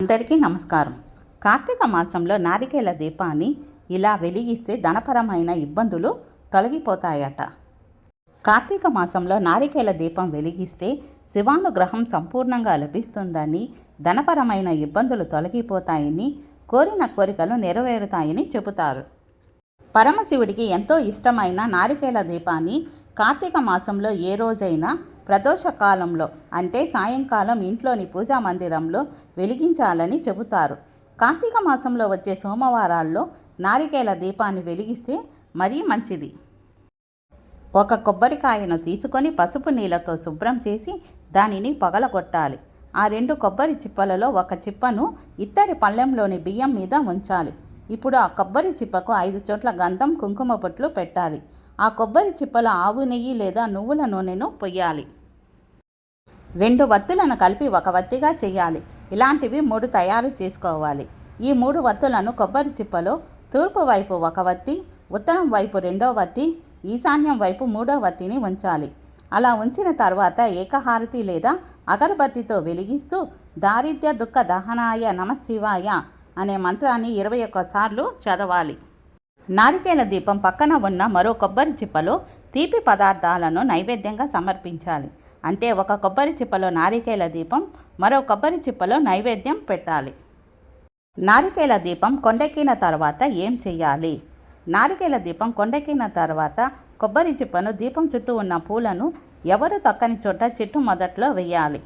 అందరికీ నమస్కారం. కార్తీక మాసంలో నారికేల దీపాన్ని ఇలా వెలిగిస్తే ధనపరమైన ఇబ్బందులు తొలగిపోతాయట. కార్తీక మాసంలో నారికేల దీపం వెలిగిస్తే శివానుగ్రహం సంపూర్ణంగా లభిస్తుందని, ధనపరమైన ఇబ్బందులు తొలగిపోతాయని, కోరిన కోరికలు నెరవేరుతాయని చెబుతారు. పరమశివుడికి ఎంతో ఇష్టమైన నారికేల దీపాన్ని కార్తీక మాసంలో ఏ రోజైనా ప్రదోష కాలంలో అంటే సాయంకాలం ఇంట్లోని పూజా మందిరంలో వెలిగించాలని చెబుతారు. కార్తీక మాసంలో వచ్చే సోమవారాల్లో నారికేల దీపాన్ని వెలిగిస్తే మరీ మంచిది. ఒక కొబ్బరికాయను తీసుకొని పసుపు నీళ్ళతో శుభ్రం చేసి దానిని పగలగొట్టాలి. ఆ 2 కొబ్బరి చిప్పలలో ఒక చిప్పను ఇత్తడి పళ్ళెంలోని బియ్యం మీద ఉంచాలి. ఇప్పుడు ఆ కొబ్బరి చిప్పకు 5 చోట్ల గంధం, కుంకుమ బొట్లు పెట్టాలి. ఆ కొబ్బరి చిప్పలో ఆవు నెయ్యి లేదా నువ్వుల నూనెను పొయ్యాలి. 2 వత్తులను కలిపి ఒక వత్తిగా చేయాలి. ఇలాంటివి 3 తయారు చేసుకోవాలి. ఈ 3 వత్తులను కొబ్బరి చిప్పలో తూర్పు వైపు ఒక వత్తి, ఉత్తరం వైపు 2వ వత్తి, ఈశాన్యం వైపు 3వ వత్తిని ఉంచాలి. అలా ఉంచిన తర్వాత ఏకహారతి లేదా అగరబత్తితో వెలిగిస్తూ దారిద్ర్య దుఃఖ దహనాయ నమశివాయ అనే మంత్రాన్ని 21 సార్లు చదవాలి. నారికేల దీపం పక్కన ఉన్న మరో కొబ్బరి చిప్పలో తీపి పదార్థాలను నైవేద్యంగా సమర్పించాలి. అంటే ఒక కొబ్బరి చిప్పలో నారికేల దీపం, మరో కొబ్బరి చిప్పలో నైవేద్యం పెట్టాలి. నారికేల దీపం కొండెక్కిన తర్వాత ఏం చేయాలి? నారికేల దీపం కొండెక్కిన తర్వాత కొబ్బరి చిప్పను దీపం చుట్టూ ఉన్న పూలను ఎవరు తక్కని చోట చెట్టు మొదట్లో వేయాలి.